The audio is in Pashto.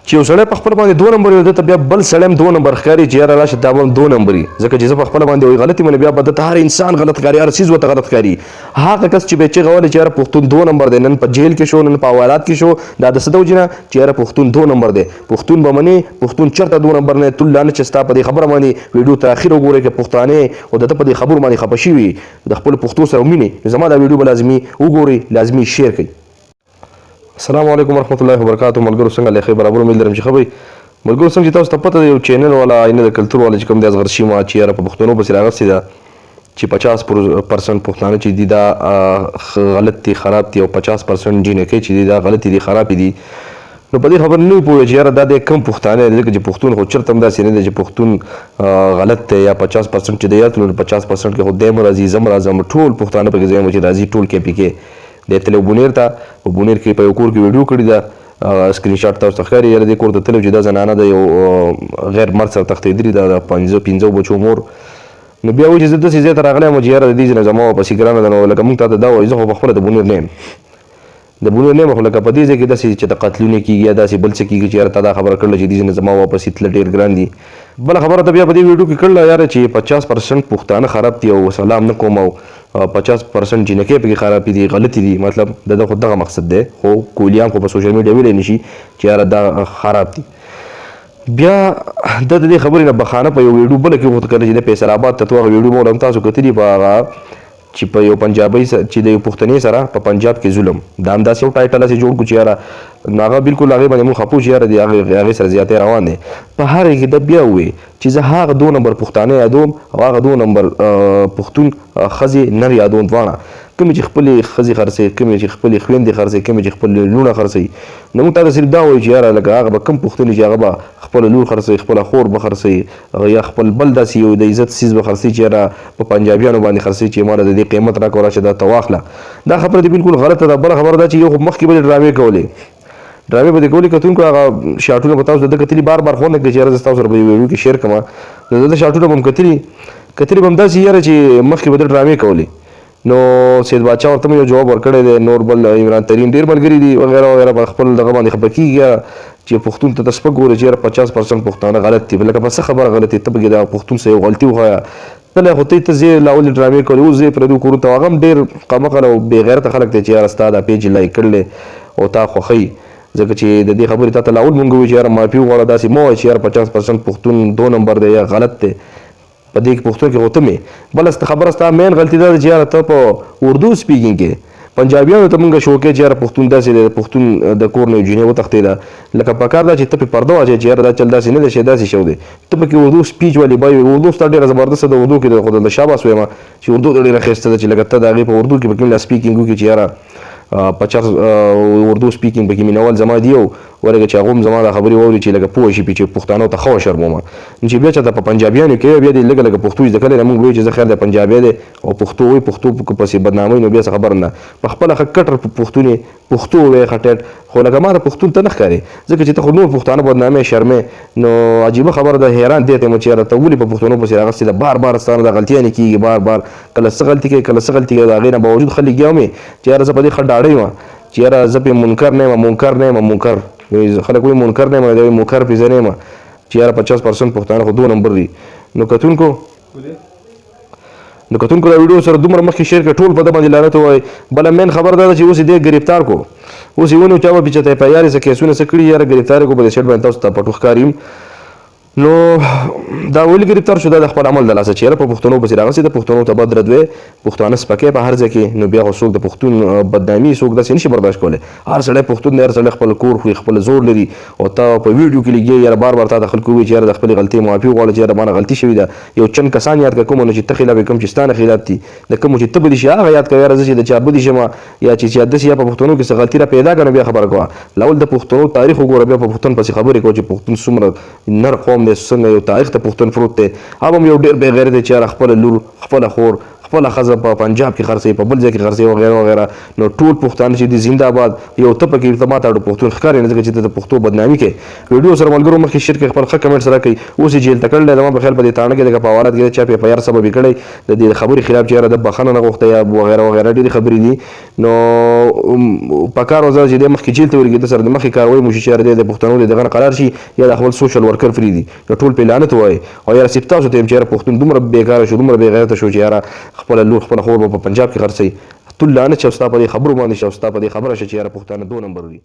چې یو سړی په خپل باندې 2 نمبر یو دته بیا بل سړی هم 2 نمبر ښکاري چې یاره راشه دا به هم 2 نمبر وي ځکه چې زه په خپله باندې وایي غلطي منې بیا به دته هر انسان غلط ښکاري هر څیز ورته غلط ښکاري هغه کس چې به چغه ولې چې یاره پښتون 2 نمبر دی نن په جیل کې شو نن په حوالات کې شو دا د څه د وجې نه چې یاره پښتون 2 نمبر دی پښتون به منې پښتون چېرته 2 نمبر نه تل نه چې ستا په دې خبره باندې ویډیو ته اخر وګورئ که پښتانې او دته په دې خبرو باندې خفه شوي د خپلو پښتو سره ومینې زما دا ویډیو به لازمي وګورئ لازمي شیر کړئ السلام علیکم ورحمت الله وبرکاتو ملګرو څنګه له خیر برابر امید لرم چې ښه وئ ملګرو څنګه چې تاسو ته پته ده یو چینل والا آینه د کلتور والا چې کوم دی اصغر شیما چې یاره په پښتنو پسې راغستې ده چې 50% پښتانه چې دي دا غلط دي خراب دي او 50% جینکۍ چې دي دا غلط دي خراب دي نو په دې خبر نه پوهېږي چې یاره دا د کم پښتانه دی ځکه چې پښتون خو چېرته هم داسې نه دی چې پښتون غلط دی یا 50% چې دی یا نو 50% کې خو دی هم راځي زه هم راځم ټول پښتانه پکې زه یم چې راځي ټول کې پکې دی تللی بونیر ته په بونیر کې په یو کور کې ویډیو کړې ده سکرین شاټ تاسو ته ښکاري یاره دې کور ته تللی چې دا زنانه د یو غیر مرد سره تښتېدلې ده د 5 بچو مور نو بیا وایي چې زه داسې ځای ته راغلی یم چې یاره د دې ځای نه زما واپسې ګرانه ده نو لکه موږ تا ته دا وایي زه خو پخپله د بونیر نه یم د بونیر نه یم خو لکه په دې ځای کې داسې چې د قتلونه کېږي یا داسې بل څه کېږي چې یاره تا دا خبره کړله چې دې ځای نه زما واپسې تله ډېر ګران دي بله خبره ته بیا په دې ویډیو کې کړله یاره چې 50% پښتانه خراب دي او سلام نه کوم او 50% جینکۍ پکې خراب دي غلطي دي مطلب د خو دغه مقصد دی خو کولیان خو په سوشل میډیا ویلی نشي چې یاره دا خراب دي بیا د دې خبرې نه بخانه په یو ویډیو بله کې وغوښته کړله چې د فیصل آباد ته هغه ویډیو مو هم تاسو کتلي په هغه چې په یو پنجابۍ چې د یو پښتنې سره په پنجاب کې ظلم دا هم داسې یو ټایټل هسې جوړ کړو چې یاره هغه بلکل هغې باندې مونږ خفو چې یاره د هغې سره زیاتی روان دی په هر کې د بیا ووایي چې زه هغه 2 نمبر پښتانه یادوم او هغه 2 نمبر پښتون ښځې نر یادوم دواړه کومې چې خپلې ښځې خرڅوي کومې چې خپلې خویندې خرڅوي کومې چې خپل لوڼه خرڅوي نو موږ تا ته صرف دا وایو چې یاره لکه هغه به کوم پښتون چې هغه به خپله لور خرڅوي خپله خور به خرڅوي یا خپل بل داسې یو د عزت څیز به خرڅوي چې یاره په پنجابیانو باندې خرڅوي چې ماله د دې قیمت راکړه راشه دا ته واخله دا خبره دې بلکل غلطه ده بله خبره دا چې یو خو مخکې به دې ډرامې کولې ډرامې به دې کولې کتونکو هغه شاټونه به تاسو د ده کتلي بار خو نه کړي چې یاره زه ستاسو سره به یو ویډیو کې شیر کړم نو د ده شاټونه به هم کتلي به هم داسې یاره چې مخکې به دې ډرامې کولې نو سید باچا ورته مې یو جواب ورکړی دی نور بل عمران ترین ډېر ملګري دي وغیره وغیره په خپل دغه باندې خفه کېږي چې پښتون ته ته سپک ګورې چې یاره 50% پښتانه غلط دي لکه په څه خبره غلط دي ته پکې د پښتون سره یو غلطي وښایه تله خو ته زه لا ولې ډرامې کولې اوس زه پردو کورو ته هغه هم ډېر قمقل او بېغیرته خلک دی چې یاره ستا دا پیج لایک کړلی او تا خوښوي ځکه چې د دې خبرې تا ته لا اول مونږ ووایو چې یاره معافي وغواړه داسې مه وایه چې یاره 50% پښتون 2 نمبر دی یا غلط دی په دې کې پښتو کې غوته مې بله خبره ستا مین غلطي دا ده چې یاره ته په اردو سپیکینګ کې پنجابیانو ته مونږ شوقې چې یاره پښتون داسې دی پښتون د کور نه یو جینۍ وتښتېده لکه په کار دا چې ته پې پرده واچوې چې یاره دا چل داسې نه دی شی داسې شو دی ته پکې اردو سپیچ ولې وایې اردو ستا ډېره زبردسته ده اردو کې خو د شاباس وایم چې اردو ډېره ښایسته ده چې لکه ته د هغې په اردو کې پکې لا سپیکینګ وکړي چې یاره 50 اردو سپیکینګ پکې مینول زما دی او ورګه چې هغه هم زما دا خبرې واوري چې لکه پوه شي چې پښتانو ته ښه وشرمومه چې بیا چېرته په پنجابیانو کې بیا دې لږه لږه پښتو زده کړی موږ وایو چې زه خیر دی پنجابی دی او پښتو وایي پښتو پسې بدناموي نو بیا څه خبره نه په خپله ښه کټر پښتون یې پښتو وایې ښه ټیټ خو لکه ما ته پښتون ته نه ښکاري ځکه چې ته خو نور پښتانه بدنامې شرمې نو عجیبه خبره ده حیران دی ته یم چې یاره ته ولې په پښتنو پسې راغستې ده بار بار ستانه دا غلطیانې کېږي بار بار کله څه غلطي کوي کله څه غلطي کوي د هغې نه باوجود خلک یا مې چې یاره زه په دې ښه ډاډه یم چې یاره زه پې منکر نه یم منکر نه یم منکر خلک وایي منکر نه یم دی وایي منکر پې زه نه یم چې یاره 50% پښتانه خو 2 نمبر دي نو کتونکو دا ویډیو سره دومره مخکې شیر کړه ټول په ده باندې لعنت ووایي بله مین خبر دا ده چې اوس یې دې ګرفتار کو اوس یې ونیو چا به پې چېرته اف آی آر یې څه کیسونه څه کړي یاره ګرفتار یې کو په دې سیټ باندې تاسو ته پټو ښکاري نو دا ولې ګرفتار شو دا د خپل عمل د لاسه چې یاره په پښتنو پسې راغستې د پښتنو ته بد رد وی پښتانه سپکې په هر ځای کې نو بیا خو څوک د پښتون بدنامي څوک داسې نشي برداشت کولی هر سړی پښتون دی هر سړی خپل کور خو خپل زور لري او تا په ویډیو کې لګي یاره بار بار تا ته خلکو ووایي چې یاره د خپلې غلطۍ معافي وغواړه چې یاره مانه غلطي شوې ده یو چند کسان یاد کړه کومه نو چې ته خلاف یې کوم چې ستا نه خلاف دي د کومو چې ته بدي شي هغه یاد کوه یاره زه چې د چا بدي شم یا چې داسې یا په پښتنو کې څه غلطي را پیدا کړه بیا خبره کوه لاول د پښتنو تاریخ وګوره بیا په پښتون پسې خبرې کوه چې پښتون څومره نر قوم دی څنګه یو تاریخ ته پښتون فروت دی هغه هم یو ډېر بې غیرت دی چې یاره خپله لور خپله خور خپل ښځه په پنجاب کې خرڅوي په بل ځای کې خرڅوي وغیره وغیره نو ټول پښتانه چې دي زنده باد یو ته پکې ته ماته اړو پښتون ښکاري نه ځکه چې د پښتو بدنامي کوي ویډیو سره ملګرو مخکې شیر کوي خپل ښه کمنټ سره کوي اوس یې جیل ته کړلی زما په خیال په دې تاڼه کې دغه په حوالات کې چا په یار سبب یې کړی د دې خبرې خلاف چې یاره د بخښنه نه غوښته یا وغیره وغیره ډېرې خبرې دي نو په کار وزاره چې دی مخکې جیل ته ورګي د سره د مخکې کاروي موشي چې یاره د پښتنو د دغه نه قرار شي یا د خپل سوشل ورکر فری دي نو ټول پې لعنت ووایي او یاره صرف تاسو ته یم چې یاره پښتون دومره بېکاره شو دومره بېغیرته شو چې یاره خپله لور خپله خور به په پنجاب کې خرڅوي ټول لعنت چې ستا په دې خبرو باندې چې ستا په دې خبره شي چې یاره پښتانه 2 نمبر دي